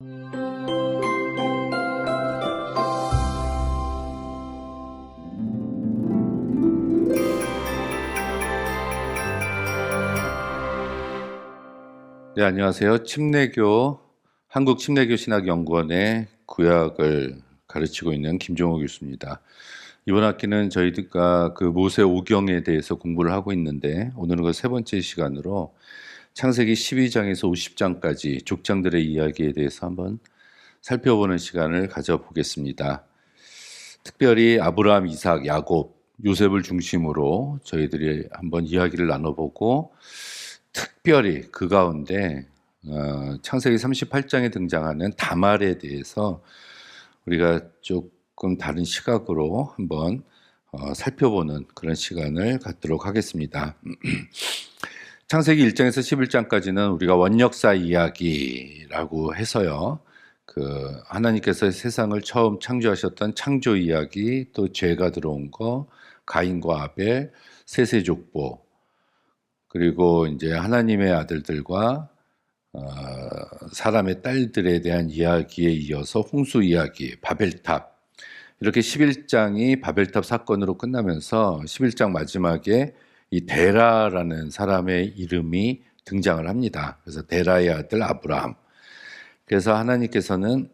네, 안녕하세요. 한국 침례교 신학연구원의 구약을 가르치고 있는 김종호 교수입니다. 이번 학기는 저희가 그 모세 오경에 대해서 공부를 하고 있는데, 오늘은 그 세 번째 시간으로 창세기 12장에서 50장까지 족장들의 이야기에 대해서 한번 살펴보는 시간을 가져보겠습니다. 특별히 아브라함, 이삭, 야곱, 요셉을 중심으로 저희들이 한번 이야기를 나눠보고, 특별히 그 가운데 창세기 38장에 등장하는 다말에 대해서 우리가 조금 다른 시각으로 한번 살펴보는 그런 시간을 갖도록 하겠습니다. 창세기 1장에서 11장까지는 우리가 원역사 이야기라고 해서요, 그 하나님께서 세상을 처음 창조하셨던 창조 이야기, 또 죄가 들어온 거, 가인과 아벨, 세세족보, 그리고 이제 하나님의 아들들과 사람의 딸들에 대한 이야기에 이어서 홍수 이야기, 바벨탑, 이렇게 11장이 바벨탑 사건으로 끝나면서 11장 마지막에 이 데라라는 사람의 이름이 등장을 합니다. 그래서 데라의 아들 아브라함. 그래서 하나님께서는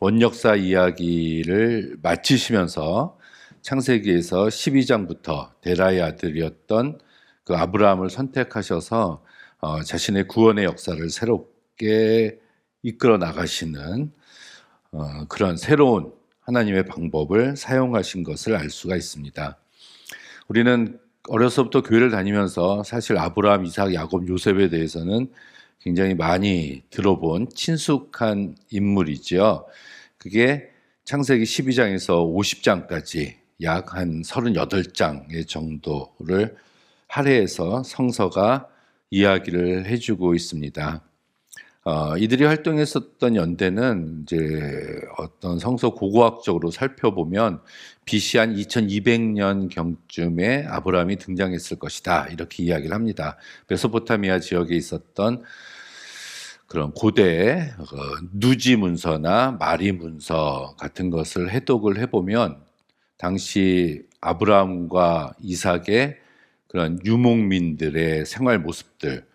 원역사 이야기를 마치시면서 창세기에서 12장부터 데라의 아들이었던 그 아브라함을 선택하셔서 자신의 구원의 역사를 새롭게 이끌어 나가시는 그런 새로운 하나님의 방법을 사용하신 것을 알 수가 있습니다. 우리는 어려서부터 교회를 다니면서 사실 아브라함, 이삭, 야곱, 요셉에 대해서는 굉장히 많이 들어본 친숙한 인물이죠. 그게 창세기 12장에서 50장까지 약 한 38장의 정도를 할애해서 성서가 이야기를 해주고 있습니다. 이들이 활동했었던 연대는 이제 어떤 성서 고고학적으로 살펴보면 BC 한 2200년 경쯤에 아브라함이 등장했을 것이다, 이렇게 이야기를 합니다. 메소포타미아 지역에 있었던 그런 고대 누지 문서나 마리 문서 같은 것을 해독을 해보면 당시 아브라함과 이삭의 그런 유목민들의 생활 모습들,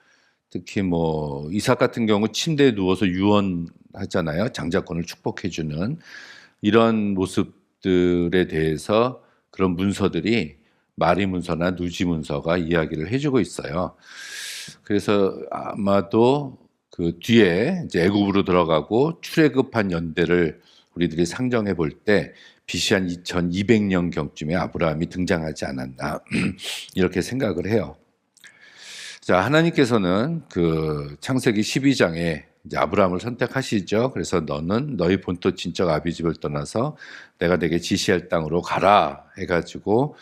특히 뭐 이삭 같은 경우 침대에 누워서 유언하잖아요. 장자권을 축복해주는 이런 모습들에 대해서 그런 문서들이 마리 문서나 누지 문서가 이야기를 해주고 있어요. 그래서 아마도 그 뒤에 이제 애굽으로 들어가고 출애굽한 연대를 우리들이 상정해 볼 때 BC 한 2200년 경쯤에 아브라함이 등장하지 않았나 이렇게 생각을 해요. 자, 하나님께서는 그 창세기 12장에 이제 아브라함을 선택하시죠. 그래서 너는 너희 본토 친척 아비집을 떠나서 내가 네게 지시할 땅으로 가라 해가지고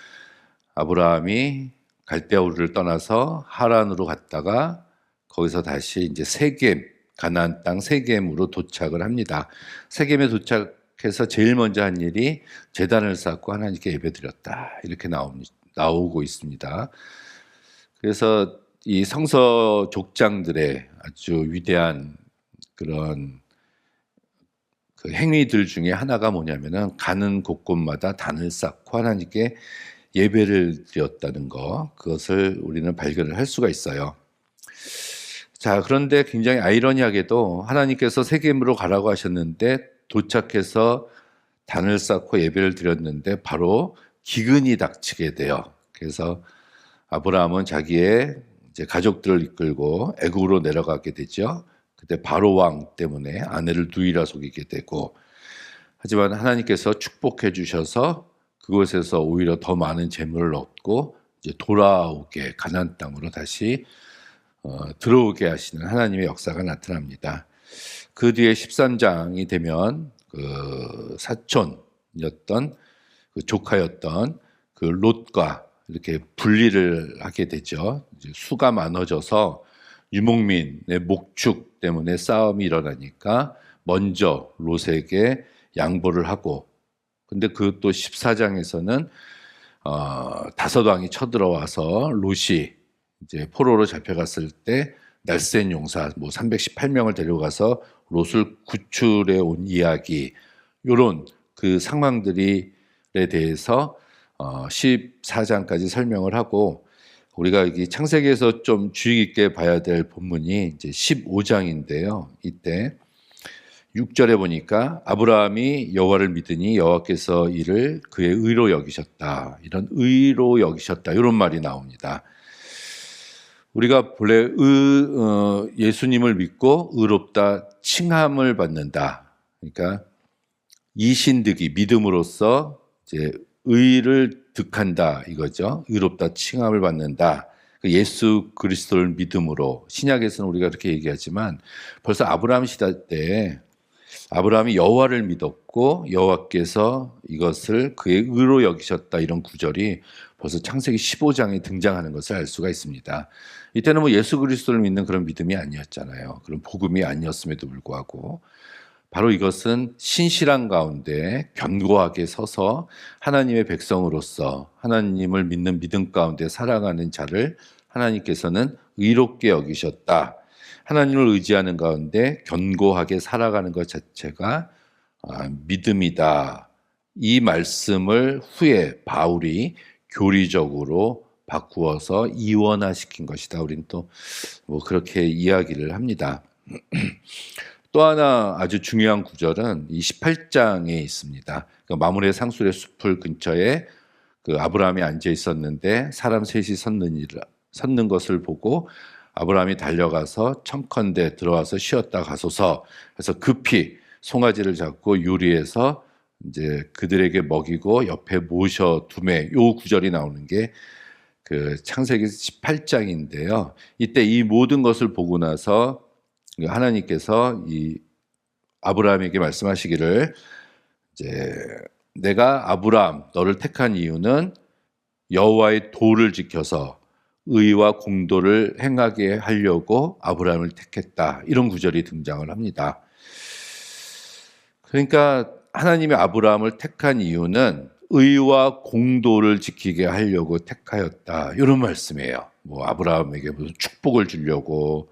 아브라함이 갈대아 우르를 떠나서 하란으로 갔다가 거기서 다시 이제 세겜, 가나안 땅 세겜으로 도착을 합니다. 세겜에 도착해서 제일 먼저 한 일이 제단을 쌓고 하나님께 예배드렸다, 이렇게 나오고 있습니다. 그래서 이 성서 족장들의 아주 위대한 그런 그 행위들 중에 하나가 뭐냐면은 가는 곳곳마다 단을 쌓고 하나님께 예배를 드렸다는 거, 그것을 우리는 발견을 할 수가 있어요. 자, 그런데 굉장히 아이러니하게도 하나님께서 세겜으로 가라고 하셨는데 도착해서 단을 쌓고 예배를 드렸는데 바로 기근이 닥치게 돼요. 그래서 아브라함은 자기의 이제 가족들을 이끌고 애굽으로 내려가게 되죠. 그때 바로 왕 때문에 아내를 누이라 속이게 되고, 하지만 하나님께서 축복해 주셔서 그곳에서 오히려 더 많은 재물을 얻고 이제 돌아오게, 가나안 땅으로 다시 들어오게 하시는 하나님의 역사가 나타납니다. 그 뒤에 13장이 되면 그 사촌이었던 그 조카였던 그 롯과 이렇게 분리를 하게 되죠. 수가 많아져서 유목민의 목축 때문에 싸움이 일어나니까 먼저 롯에게 양보를 하고, 근데 그 또 14장에서는 다섯 왕이 쳐들어와서 롯이 이제 포로로 잡혀갔을 때 날쌘 용사 318명을 데려가서 롯을 구출해 온 이야기, 요런 그 상황들에 대해서 14장까지 설명을 하고, 우리가 이 창세기에서 좀 주의 깊게 봐야 될 본문이 이제 15장인데요. 이때 6절에 보니까 아브라함이 여호와를 믿으니 여호와께서 이를 그의 의로 여기셨다. 이런 의로 여기셨다. 이런 말이 나옵니다. 우리가 본래 예수님을 믿고 의롭다 칭함을 받는다. 그러니까 이신득이 믿음으로써 이제 의를 득한다 이거죠. 의롭다 칭함을 받는다. 예수 그리스도를 믿음으로, 신약에서는 우리가 그렇게 얘기하지만 벌써 아브라함 시대 때 아브라함이 여호와를 믿었고 여호와께서 이것을 그의 의로 여기셨다, 이런 구절이 벌써 창세기 15장에 등장하는 것을 알 수가 있습니다. 이때는 예수 그리스도를 믿는 그런 믿음이 아니었잖아요. 그런 복음이 아니었음에도 불구하고 바로 이것은 신실한 가운데 견고하게 서서 하나님의 백성으로서 하나님을 믿는 믿음 가운데 살아가는 자를 하나님께서는 의롭게 여기셨다. 하나님을 의지하는 가운데 견고하게 살아가는 것 자체가 믿음이다. 이 말씀을 후에 바울이 교리적으로 바꾸어서 이원화시킨 것이다. 우리는 또 그렇게 이야기를 합니다. 또 하나 아주 중요한 구절은 이 18장에 있습니다. 마므레 상술의 숲을 근처에 그 아브라함이 앉아 있었는데 사람 셋이 섰는 것을 보고 아브라함이 달려가서 청컨대 들어와서 쉬었다 가소서 해서 급히 송아지를 잡고 요리해서 이제 그들에게 먹이고 옆에 모셔 두매, 요 구절이 나오는 게 그 창세기 18장인데요. 이때 이 모든 것을 보고 나서 하나님께서 이 아브라함에게 말씀하시기를, 이제 내가 아브라함 너를 택한 이유는 여호와의 도를 지켜서 의와 공도를 행하게 하려고 아브라함을 택했다. 이런 구절이 등장을 합니다. 그러니까 하나님이 아브라함을 택한 이유는 의와 공도를 지키게 하려고 택하였다. 이런 말씀이에요. 아브라함에게 무슨 축복을 주려고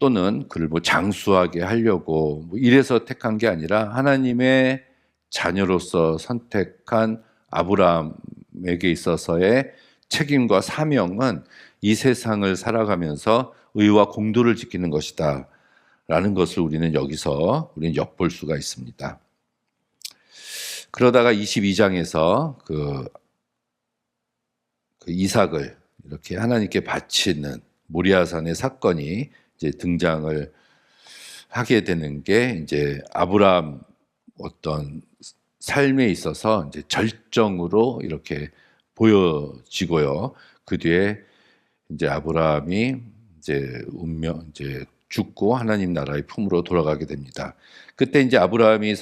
또는 그를 장수하게 하려고 이래서 택한 게 아니라 하나님의 자녀로서 선택한 아브라함에게 있어서의 책임과 사명은 이 세상을 살아가면서 의와 공도를 지키는 것이다 라는 것을 우리는 엿볼 수가 있습니다. 그러다가 22장에서 그 이삭을 이렇게 하나님께 바치는 모리아산의 사건이 이제 등장을 하게 되는 게 이제 아브라함 어떤 삶에 있어서 이제 절정으로 이렇게 보여지고요. 그 뒤에 이제 아브라함이 이제 죽고 하나님 나라의 품으로 돌아가게 됩니다. 그때 이제 아브라함이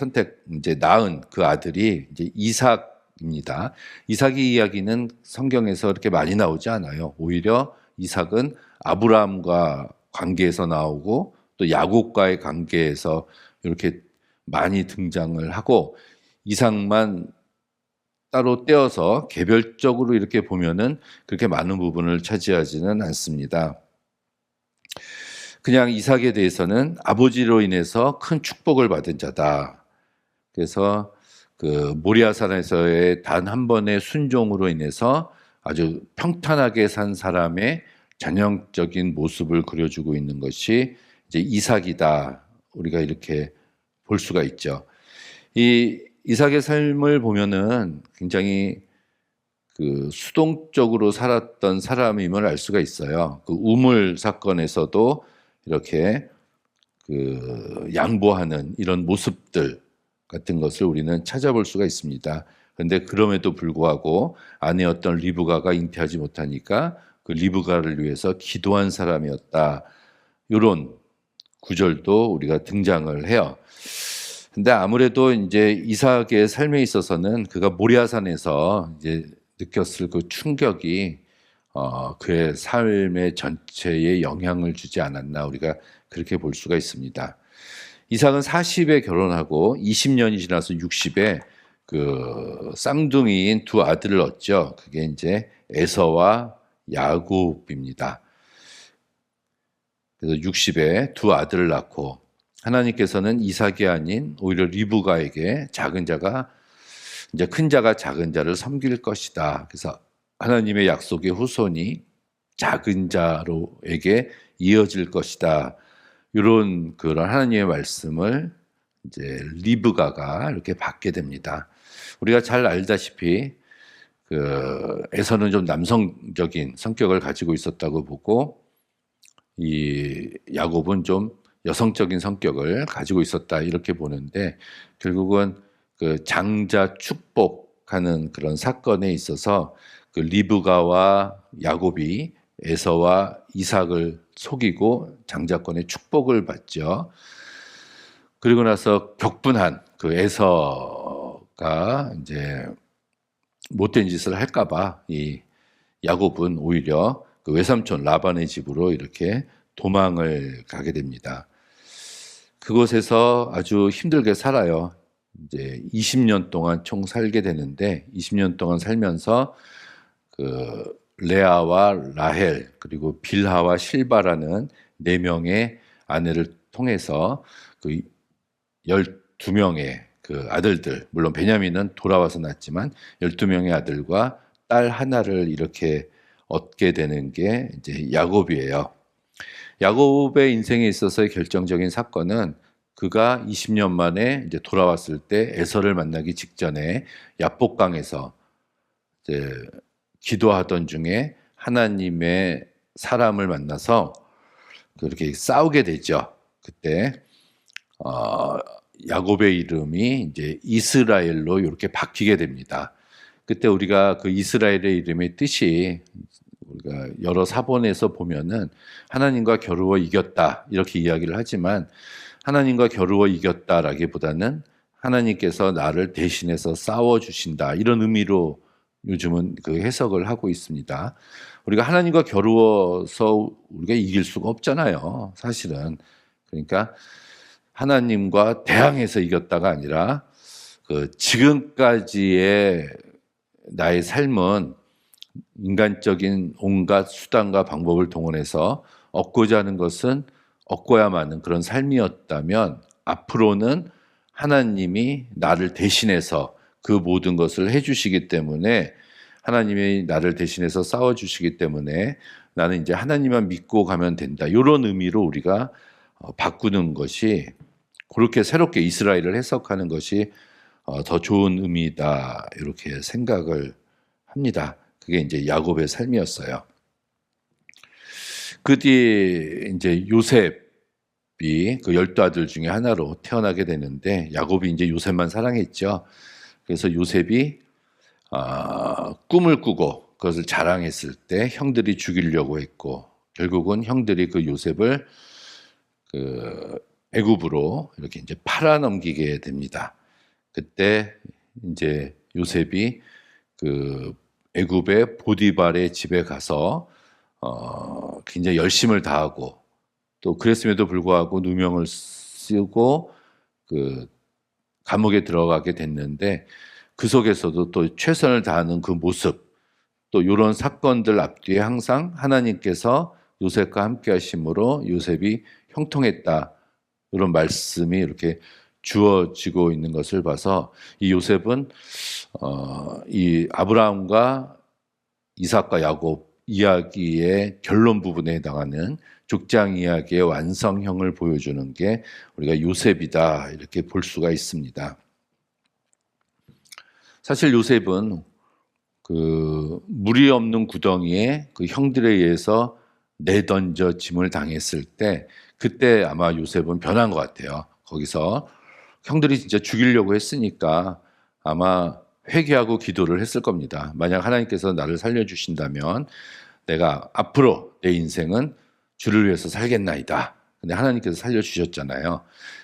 이제 낳은 그 아들이 이제 이삭입니다. 이삭의 이야기는 성경에서 그렇게 많이 나오지 않아요. 오히려 이삭은 아브라함과 관계에서 나오고 또 야곱과의 관계에서 이렇게 많이 등장을 하고, 이삭만 따로 떼어서 개별적으로 이렇게 보면은 그렇게 많은 부분을 차지하지는 않습니다. 그냥 이삭에 대해서는 아버지로 인해서 큰 축복을 받은 자다. 그래서 그 모리아산에서의 단 한 번의 순종으로 인해서 아주 평탄하게 산 사람의 전형적인 모습을 그려주고 있는 것이 이제 이삭이다. 우리가 이렇게 볼 수가 있죠. 이 이삭의 삶을 보면은 굉장히 그 수동적으로 살았던 사람임을 알 수가 있어요. 그 우물 사건에서도 이렇게 그 양보하는 이런 모습들 같은 것을 우리는 찾아볼 수가 있습니다. 그런데 그럼에도 불구하고 아내였던 리브가가 잉태하지 못하니까 그 리브가를 위해서 기도한 사람이었다. 이런 구절도 우리가 등장을 해요. 근데 아무래도 이제 이삭의 삶에 있어서는 그가 모리아산에서 이제 느꼈을 그 충격이 그의 삶의 전체에 영향을 주지 않았나, 우리가 그렇게 볼 수가 있습니다. 이삭은 40에 결혼하고 20년이 지나서 60에 그 쌍둥이인 두 아들을 얻죠. 그게 이제 에서와 야곱입니다. 그래서 60에 두 아들을 낳고 하나님께서는 이삭이 아닌 오히려 리브가에게 작은 자가 이제 큰 자가 작은 자를 섬길 것이다. 그래서 하나님의 약속의 후손이 작은 자로에게 이어질 것이다. 이런 그런 하나님의 말씀을 이제 리브가가 이렇게 받게 됩니다. 우리가 잘 알다시피 그 에서는 좀 남성적인 성격을 가지고 있었다고 보고 이 야곱은 좀 여성적인 성격을 가지고 있었다 이렇게 보는데 결국은 그 장자 축복하는 그런 사건에 있어서 그 리브가와 야곱이 에서와 이삭을 속이고 장자권의 축복을 받죠. 그리고 나서 격분한 그 에서가 이제 못된 짓을 할까봐 이 야곱은 오히려 그 외삼촌 라반의 집으로 이렇게 도망을 가게 됩니다. 그곳에서 아주 힘들게 살아요. 이제 20년 동안 총 살게 되는데 20년 동안 살면서 그 레아와 라헬 그리고 빌하와 실바라는 네 명의 아내를 통해서 그 12명의 그 아들들, 물론 베냐민은 돌아와서 낳았지만 12명의 아들과 딸 하나를 이렇게 얻게 되는 게 이제 야곱이에요. 야곱의 인생에 있어서의 결정적인 사건은 그가 20년 만에 이제 돌아왔을 때 에서를 만나기 직전에 야복강에서 이제 기도하던 중에 하나님의 사람을 만나서 그렇게 싸우게 되죠. 그때 야곱의 이름이 이제 이스라엘로 이렇게 바뀌게 됩니다. 그때 우리가 그 이스라엘의 이름의 뜻이 우리가 여러 사본에서 보면은 하나님과 겨루어 이겼다 이렇게 이야기를 하지만 하나님과 겨루어 이겼다라기보다는 하나님께서 나를 대신해서 싸워 주신다 이런 의미로 요즘은 그 해석을 하고 있습니다. 우리가 하나님과 겨루어서 우리가 이길 수가 없잖아요. 사실은. 그러니까 하나님과 대항해서 이겼다가 아니라 그 지금까지의 나의 삶은 인간적인 온갖 수단과 방법을 동원해서 얻고자 하는 것은 얻고야만 는 그런 삶이었다면 앞으로는 하나님이 나를 대신해서 그 모든 것을 해주시기 때문에 하나님이 나를 대신해서 싸워주시기 때문에 나는 이제 하나님만 믿고 가면 된다. 이런 의미로 우리가 바꾸는 것이 그렇게 새롭게 이스라엘을 해석하는 것이 더 좋은 의미다. 이렇게 생각을 합니다. 그게 이제 야곱의 삶이었어요. 그 뒤에 이제 요셉이 그 12아들 중에 하나로 태어나게 되는데 야곱이 이제 요셉만 사랑했죠. 그래서 요셉이 꿈을 꾸고 그것을 자랑했을 때 형들이 죽이려고 했고 결국은 형들이 그 요셉을 그 애굽으로 이렇게 이제 팔아넘기게 됩니다. 그때 이제 요셉이 그 애굽의 보디발의 집에 가서 굉장히 열심을 다하고 또 그랬음에도 불구하고 누명을 쓰고 그 감옥에 들어가게 됐는데 그 속에서도 또 최선을 다하는 그 모습 또 이런 사건들 앞뒤에 항상 하나님께서 요셉과 함께 하심으로 요셉이 형통했다 이런 말씀이 이렇게 주어지고 있는 것을 봐서 이 요셉은 이 아브라함과 이삭과 야곱 이야기의 결론 부분에 해당하는 족장 이야기의 완성형을 보여주는 게 우리가 요셉이다 이렇게 볼 수가 있습니다. 사실 요셉은 그 물이 없는 구덩이에 그 형들에 의해서 내던져짐을 당했을 때 그때 아마 요셉은 변한 것 같아요. 거기서 형들이 진짜 죽이려고 했으니까 아마 회개하고 기도를 했을 겁니다. 만약 하나님께서 나를 살려주신다면 내가 앞으로 내 인생은 주를 위해서 살겠나이다. 근데 하나님께서 살려주셨잖아요.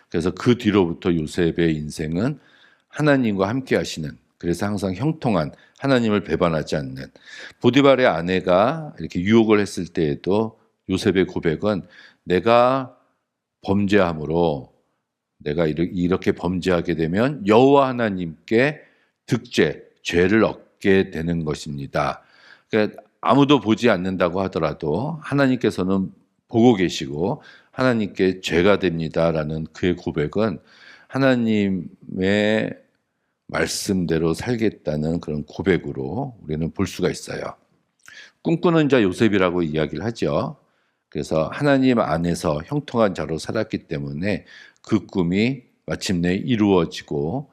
그래서 그 뒤로부터 요셉의 인생은 하나님과 함께 하시는 그래서 항상 형통한 하나님을 배반하지 않는 보디발의 아내가 이렇게 유혹을 했을 때에도 요셉의 고백은 내가 범죄함으로 내가 이렇게 범죄하게 되면 여호와 하나님께 득죄, 죄를 얻게 되는 것입니다. 그러니까 아무도 보지 않는다고 하더라도 하나님께서는 보고 계시고 하나님께 죄가 됩니다라는 그의 고백은 하나님의 말씀대로 살겠다는 그런 고백으로 우리는 볼 수가 있어요. 꿈꾸는 자 요셉이라고 이야기를 하죠. 그래서 하나님 안에서 형통한 자로 살았기 때문에 그 꿈이 마침내 이루어지고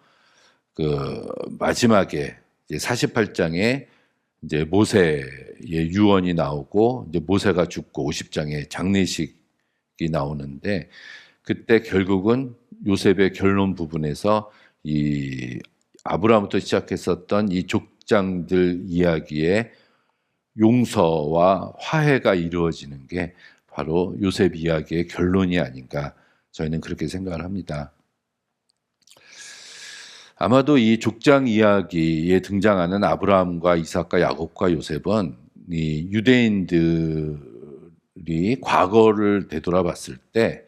그 마지막에 이제 48장에 이제 모세의 유언이 나오고 이제 모세가 죽고 50장에 장례식이 나오는데 그때 결국은 요셉의 결론 부분에서 이 아브라함부터 시작했었던 이 족장들 이야기에 용서와 화해가 이루어지는 게 바로 요셉 이야기의 결론이 아닌가 저희는 그렇게 생각을 합니다. 아마도 이 족장 이야기에 등장하는 아브라함과 이삭과 야곱과 요셉은 이 유대인들이 과거를 되돌아봤을 때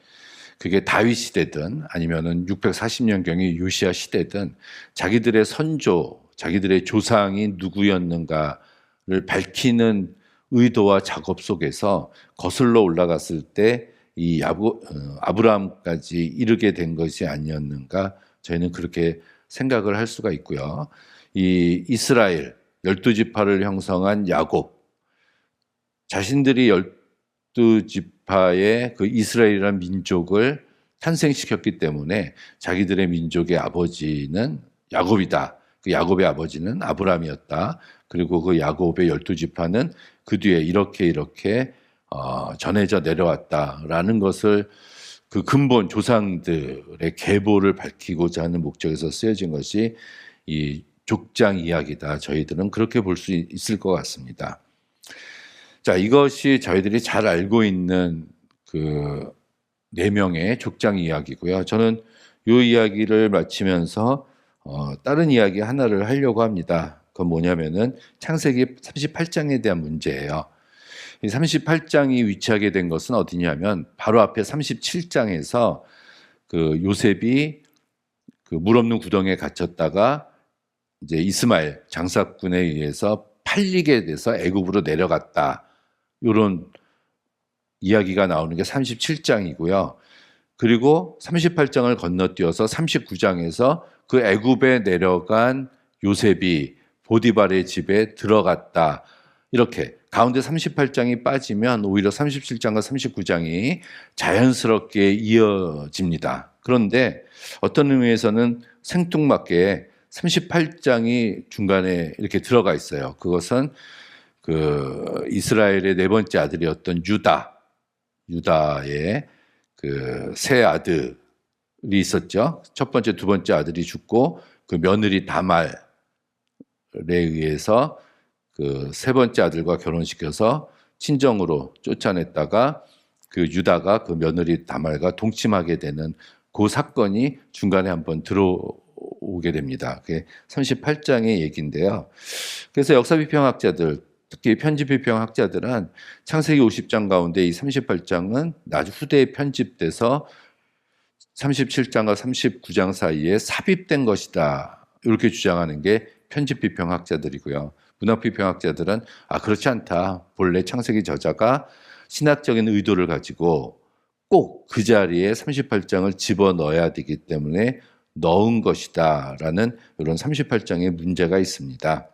그게 다윗 시대든 아니면은 640년경의 요시야 시대든 자기들의 선조, 자기들의 조상이 누구였는가를 밝히는 의도와 작업 속에서 거슬러 올라갔을 때 이 아브라함까지 이르게 된 것이 아니었는가 저희는 그렇게 생각을 할 수가 있고요. 이 이스라엘 12지파를 형성한 야곱 자신들이 12지파의 그 이스라엘이라는 민족을 탄생시켰기 때문에 자기들의 민족의 아버지는 야곱이다. 그 야곱의 아버지는 아브라함이었다. 그리고 그 야곱의 12지파는 그 뒤에 이렇게 전해져 내려왔다라는 것을 그 근본 조상들의 계보를 밝히고자 하는 목적에서 쓰여진 것이 이 족장 이야기다. 저희들은 그렇게 볼 수 있을 것 같습니다. 자, 이것이 저희들이 잘 알고 있는 그 4명의 족장 이야기고요. 저는 이 이야기를 마치면서 다른 이야기 하나를 하려고 합니다. 그건 뭐냐면은 창세기 38장에 대한 문제예요. 이 38장이 위치하게 된 것은 어디냐면 바로 앞에 37장에서 그 요셉이 그 물 없는 구덩이에 갇혔다가 이제 이스마엘 장사꾼에 의해서 팔리게 돼서 애굽으로 내려갔다. 이런 이야기가 나오는 게 37장이고요. 그리고 38장을 건너뛰어서 39장에서 그 애굽에 내려간 요셉이 보디발의 집에 들어갔다. 이렇게 가운데 38장이 빠지면 오히려 37장과 39장이 자연스럽게 이어집니다. 그런데 어떤 의미에서는 생뚱맞게 38장이 중간에 이렇게 들어가 있어요. 그것은 그 이스라엘의 4번째 아들이었던 유다의 그 세 아들이 있었죠. 첫 번째, 두 번째 아들이 죽고 그 며느리 다말에 의해서 그 세 번째 아들과 결혼시켜서 친정으로 쫓아냈다가 그 유다가 그 며느리 다말과 동침하게 되는 그 사건이 중간에 한번 들어오게 됩니다. 그게 38장의 얘기인데요. 그래서 역사비평학자들, 특히 편집비평학자들은 창세기 50장 가운데 이 38장은 나중 후대에 편집돼서 37장과 39장 사이에 삽입된 것이다. 이렇게 주장하는 게 편집비평학자들이고요. 문학비평학자들은 그렇지 않다. 본래 창세기 저자가 신학적인 의도를 가지고 꼭 그 자리에 38장을 집어넣어야 되기 때문에 넣은 것이다라는 이런 38장의 문제가 있습니다.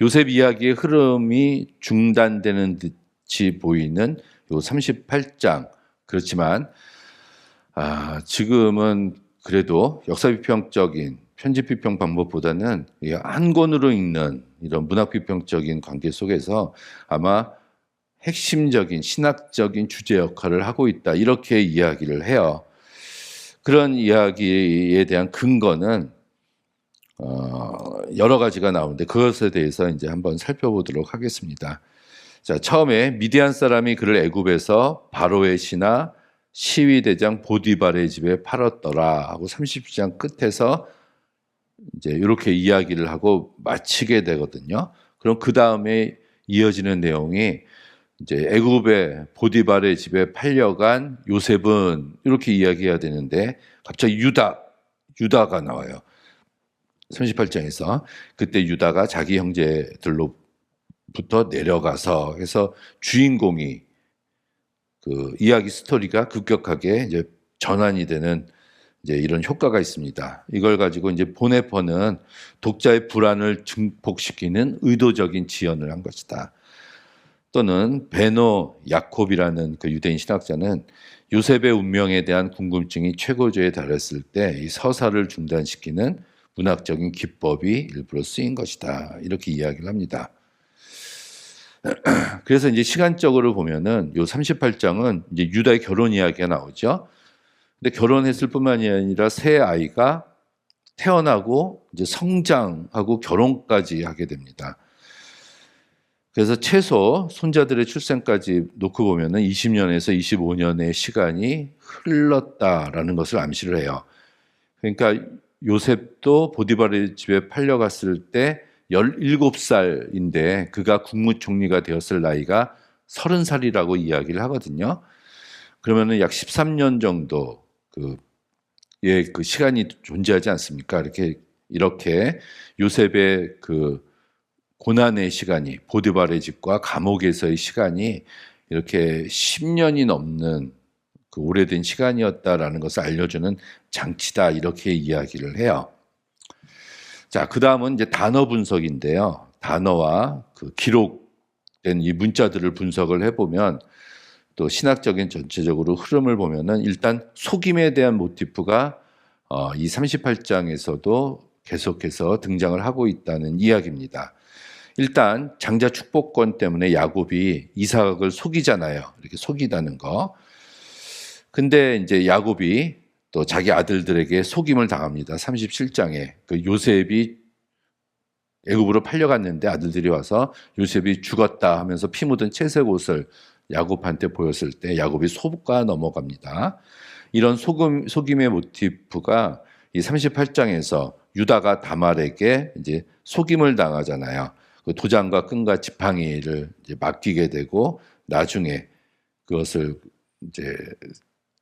요셉 이야기의 흐름이 중단되는 듯이 보이는 요 38장. 그렇지만 지금은 그래도 역사비평적인 편집비평 방법보다는 한 권으로 읽는 이런 문학비평적인 관계 속에서 아마 핵심적인 신학적인 주제 역할을 하고 있다. 이렇게 이야기를 해요. 그런 이야기에 대한 근거는 여러 가지가 나오는데 그것에 대해서 이제 한번 살펴보도록 하겠습니다. 자, 처음에 미디안 사람이 그를 애굽에서 바로의 신하 시위대장 보디발의 집에 팔았더라 하고 30장 끝에서 이제 이렇게 이야기를 하고 마치게 되거든요. 그럼 그 다음에 이어지는 내용이 이제 애굽의 보디발의 집에 팔려간 요셉은 이렇게 이야기해야 되는데 갑자기 유다가 나와요. 38장에서 그때 유다가 자기 형제들로부터 내려가서 해서 주인공이 그 이야기 스토리가 급격하게 이제 전환이 되는 이제 이런 효과가 있습니다. 이걸 가지고 이제 보네퍼는 독자의 불안을 증폭시키는 의도적인 지연을 한 것이다. 또는 베노 야콥이라는 그 유대인 신학자는 요셉의 운명에 대한 궁금증이 최고조에 달했을 때 이 서사를 중단시키는 문학적인 기법이 일부러 쓰인 것이다. 이렇게 이야기를 합니다. 그래서 이제 시간적으로 보면은 요 38장은 이제 유다의 결혼 이야기가 나오죠. 근데 결혼했을 뿐만이 아니라 새 아이가 태어나고 이제 성장하고 결혼까지 하게 됩니다. 그래서 최소 손자들의 출생까지 놓고 보면은 20년에서 25년의 시간이 흘렀다라는 것을 암시를 해요. 그러니까 요셉도 보디발의 집에 팔려갔을 때 17살인데 그가 국무총리가 되었을 나이가 30살이라고 이야기를 하거든요. 그러면은 약 13년 정도 그 시간이 존재하지 않습니까? 이렇게 요셉의 그 고난의 시간이 보디발의 집과 감옥에서의 시간이 이렇게 10년이 넘는 그 오래된 시간이었다라는 것을 알려주는 장치다 이렇게 이야기를 해요. 자, 그 다음은 이제 단어 분석인데요. 단어와 그 기록된 이 문자들을 분석을 해보면 또 신학적인 전체적으로 흐름을 보면은 일단 속임에 대한 모티프가 이 38장에서도 계속해서 등장을 하고 있다는 이야기입니다. 일단 장자 축복권 때문에 야곱이 이삭을 속이잖아요. 이렇게 속이다는 거. 근데 이제 야곱이 또 자기 아들들에게 속임을 당합니다. 37장에 그 요셉이 애굽으로 팔려갔는데 아들들이 와서 요셉이 죽었다 하면서 피 묻은 채색 옷을 야곱한테 보였을 때 야곱이 속아 넘어갑니다. 이런 속임의 모티프가 이 38장에서 유다가 다말에게 이제 속임을 당하잖아요. 그 도장과 끈과 지팡이를 이제 맡기게 되고 나중에 그것을 이제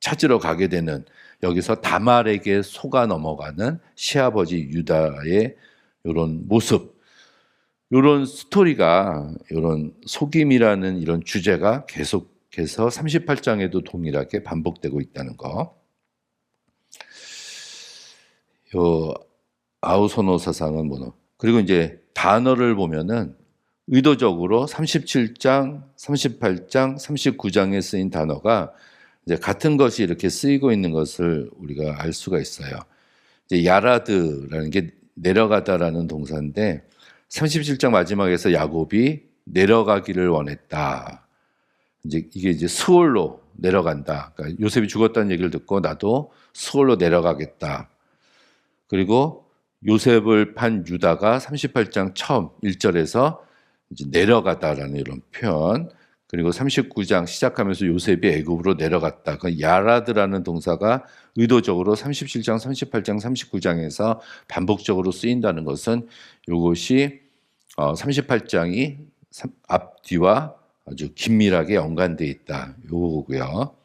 찾으러 가게 되는 여기서 다말에게 속아 넘어가는 시아버지 유다의 이런 모습, 이런 스토리가 이런 속임이라는 이런 주제가 계속해서 38장에도 동일하게 반복되고 있다는 거. 요 아우소노 사상은 뭐 그리고 이제 단어를 보면은 의도적으로 37장, 38장, 39장에 쓰인 단어가 이제 같은 것이 이렇게 쓰이고 있는 것을 우리가 알 수가 있어요. 이제 야라드라는 게 내려가다라는 동사인데 37장 마지막에서 야곱이 내려가기를 원했다. 이게 이제 스올로 내려간다. 그러니까 요셉이 죽었다는 얘기를 듣고 나도 스올로 내려가겠다. 그리고 요셉을 판 유다가 38장 처음 1절에서 이제 내려가다라는 이런 표현. 그리고 39장 시작하면서 요셉이 애굽으로 내려갔다. 그 야라드라는 동사가 의도적으로 37장, 38장, 39장에서 반복적으로 쓰인다는 것은 이것이 38장이 앞뒤와 아주 긴밀하게 연관되어 있다. 요거고요.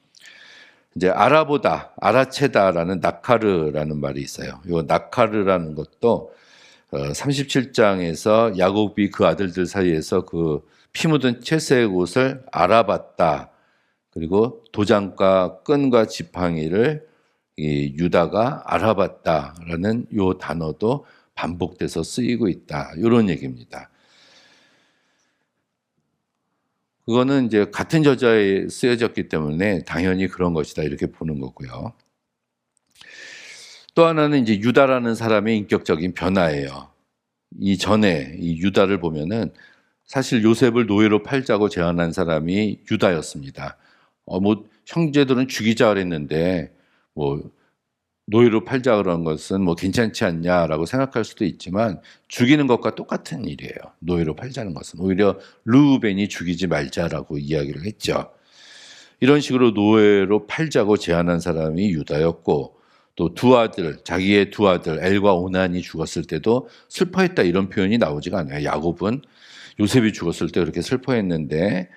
이제 알아보다, 알아채다라는 나카르라는 말이 있어요. 이 나카르라는 것도 37장에서 야곱이 그 아들들 사이에서 그 피 묻은 채색 옷을 알아봤다. 그리고 도장과 끈과 지팡이를 이 유다가 알아봤다라는 요 단어도 반복돼서 쓰이고 있다. 이런 얘기입니다. 그거는 이제 같은 저자에 쓰여졌기 때문에 당연히 그런 것이다 이렇게 보는 거고요. 또 하나는 이제 유다라는 사람의 인격적인 변화예요. 이전에 이 유다를 보면은 사실 요셉을 노예로 팔자고 제안한 사람이 유다였습니다. 뭐 형제들은 죽이자 그랬는데 뭐 노예로 팔자 그런 것은 뭐 괜찮지 않냐라고 생각할 수도 있지만 죽이는 것과 똑같은 일이에요. 노예로 팔자는 것은 오히려 르우벤이 죽이지 말자라고 이야기를 했죠. 이런 식으로 노예로 팔자고 제안한 사람이 유다였고 또 두 아들, 자기의 두 아들 엘과 오난이 죽었을 때도 슬퍼했다 이런 표현이 나오지가 않아요. 야곱은 요셉이 죽었을 때 그렇게 슬퍼했는데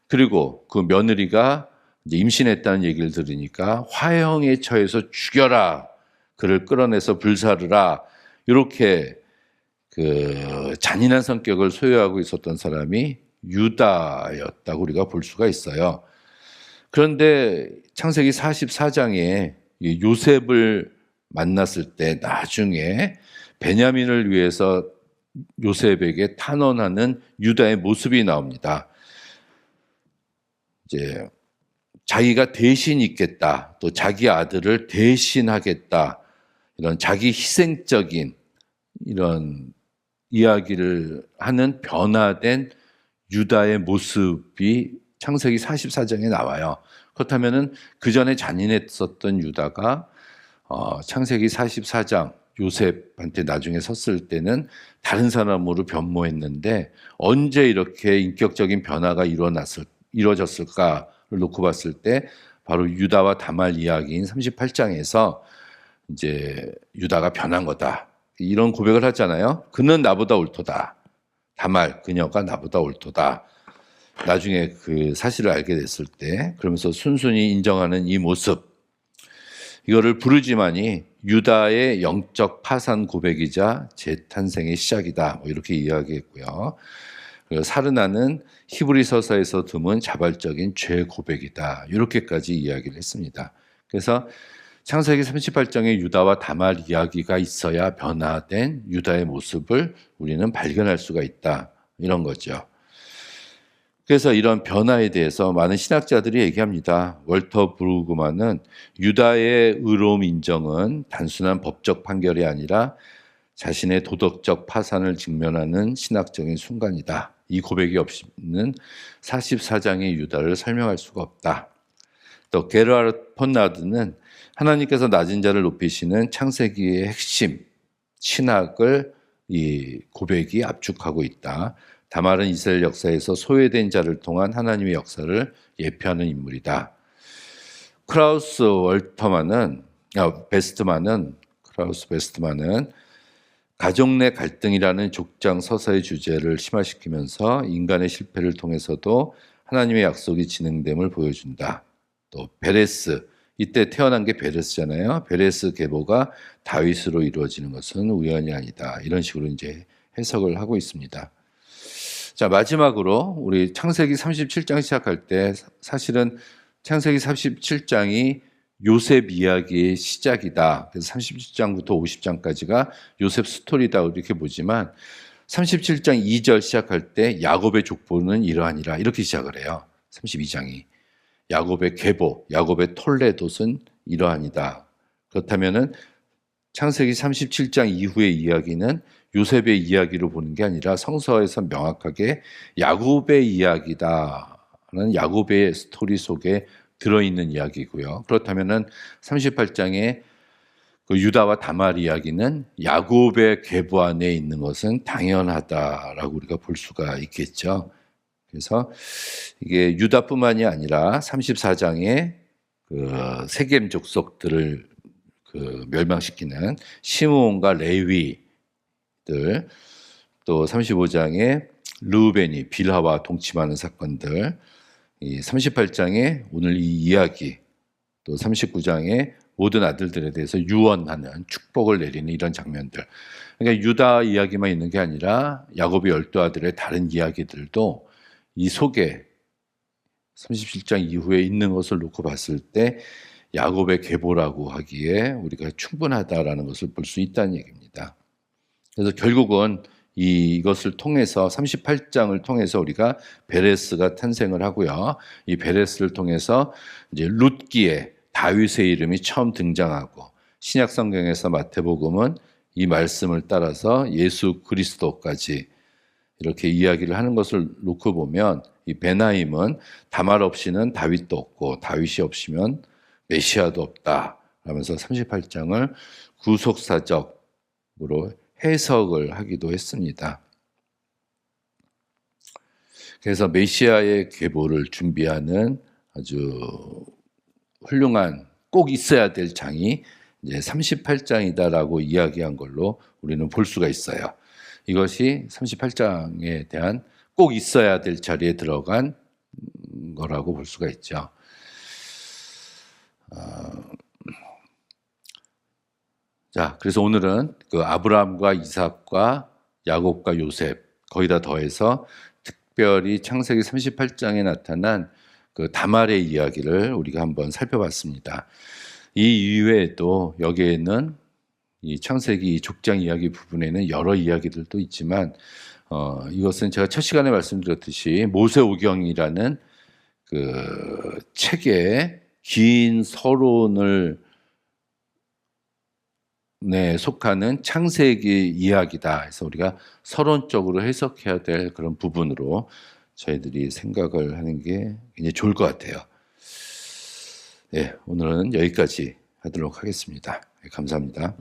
그리고 그 며느리가 이제 임신했다는 얘기를 들으니까 화형에 처해서 죽여라. 그를 끌어내서 불사르라. 이렇게 그 잔인한 성격을 소유하고 있었던 사람이 유다였다고 우리가 볼 수가 있어요. 그런데 창세기 44장에 요셉을 만났을 때 나중에 베냐민을 위해서 요셉에게 탄원하는 유다의 모습이 나옵니다. 이제 자기가 대신 있겠다, 또 자기 아들을 대신하겠다, 이런 자기 희생적인 이런 이야기를 하는 변화된 유다의 모습이 창세기 44장에 나와요. 그렇다면은 그 전에 잔인했었던 유다가 창세기 44장 요셉한테 나중에 섰을 때는 다른 사람으로 변모했는데 언제 이렇게 인격적인 변화가 이루어졌을까를 놓고 봤을 때 바로 유다와 다말 이야기인 38장에서 이제 유다가 변한 거다. 이런 고백을 하잖아요. 그는 나보다 옳도다. 다말 그녀가 나보다 옳도다. 나중에 그 사실을 알게 됐을 때 그러면서 순순히 인정하는 이 모습, 이거를 부르지만이 유다의 영적 파산 고백이자 재탄생의 시작이다. 뭐 이렇게 이야기했고요. 그리고 사르나는 히브리서서에서 드문 자발적인 죄 고백이다. 이렇게까지 이야기를 했습니다. 그래서 창세기 38장에 유다와 다말 이야기가 있어야 변화된 유다의 모습을 우리는 발견할 수가 있다. 이런 거죠. 그래서 이런 변화에 대해서 많은 신학자들이 얘기합니다. 월터 브루그만은 유다의 의로움 인정은 단순한 법적 판결이 아니라 자신의 도덕적 파산을 직면하는 신학적인 순간이다. 이 고백이 없이는 44장의 유다를 설명할 수가 없다. 또 게르하르트 폰나드는 하나님께서 낮은 자를 높이시는 창세기의 핵심 신학을 이 고백이 압축하고 있다. 다말은 이스라엘 역사에서 소외된 자를 통한 하나님의 역사를 예표하는 인물이다. 크라우스 베스트만은 가족 내 갈등이라는 족장 서사의 주제를 심화시키면서 인간의 실패를 통해서도 하나님의 약속이 진행됨을 보여준다. 또 베레스, 이때 태어난 게 베레스잖아요. 베레스 계보가 다윗으로 이루어지는 것은 우연이 아니다. 이런 식으로 이제 해석을 하고 있습니다. 자, 마지막으로 우리 창세기 37장 시작할 때 사실은 창세기 37장이 요셉 이야기의 시작이다. 그래서 37장부터 50장까지가 요셉 스토리다 이렇게 보지만 37장 2절 시작할 때 야곱의 족보는 이러하니라 이렇게 시작을 해요. 32장이. 야곱의 계보, 야곱의 톨레돗은 이러하니다. 그렇다면은 창세기 37장 이후의 이야기는 요셉의 이야기로 보는 게 아니라 성서에서 명확하게 야곱의 이야기다라는 야곱의 스토리 속에 들어있는 이야기고요. 그렇다면은 38장의 그 유다와 다말 이야기는 야곱의 계보 안에 있는 것은 당연하다라고 우리가 볼 수가 있겠죠. 그래서 이게 유다뿐만이 아니라 34장의 그 세겜 족속들을 그 멸망시키는 시므온과 레위들, 또 35장에 르우벤이 빌하와 동침하는 사건들, 이 38장에 오늘 이 이야기, 또 39장에 모든 아들들에 대해서 유언하는 축복을 내리는 이런 장면들. 그러니까 유다 이야기만 있는 게 아니라 야곱의 12아들의 다른 이야기들도 이 속에 37장 이후에 있는 것을 놓고 봤을 때 야곱의 계보라고 하기에 우리가 충분하다라는 것을 볼 수 있다는 얘기입니다. 그래서 결국은 이것을 통해서 38장을 통해서 우리가 베레스가 탄생을 하고요. 이 베레스를 통해서 이제 룻기에 다윗의 이름이 처음 등장하고 신약 성경에서 마태복음은 이 말씀을 따라서 예수 그리스도까지 이렇게 이야기를 하는 것을 놓고 보면 이 베나임은 다말 없이는 다윗도 없고 다윗이 없이면 메시아도 없다 라면서 38장을 구속사적으로 해석을 하기도 했습니다. 그래서 메시아의 계보를 준비하는 아주 훌륭한 꼭 있어야 될 장이 이제 38장이다라고 이야기한 걸로 우리는 볼 수가 있어요. 이것이 38장에 대한 꼭 있어야 될 자리에 들어간 거라고 볼 수가 있죠. 자, 그래서 오늘은 그 아브라함과 이삭과 야곱과 요셉 거기다 더해서 특별히 창세기 38장에 나타난 그 다말의 이야기를 우리가 한번 살펴봤습니다. 이 이외에도 여기에는 이 창세기 족장 이야기 부분에는 여러 이야기들도 있지만 이것은 제가 첫 시간에 말씀드렸듯이 모세오경이라는 그 책의 긴 서론을 속하는 창세기 이야기다 해서 우리가 서론적으로 해석해야 될 그런 부분으로 저희들이 생각을 하는 게 굉장히 좋을 것 같아요. 네, 오늘은 여기까지 하도록 하겠습니다. 감사합니다.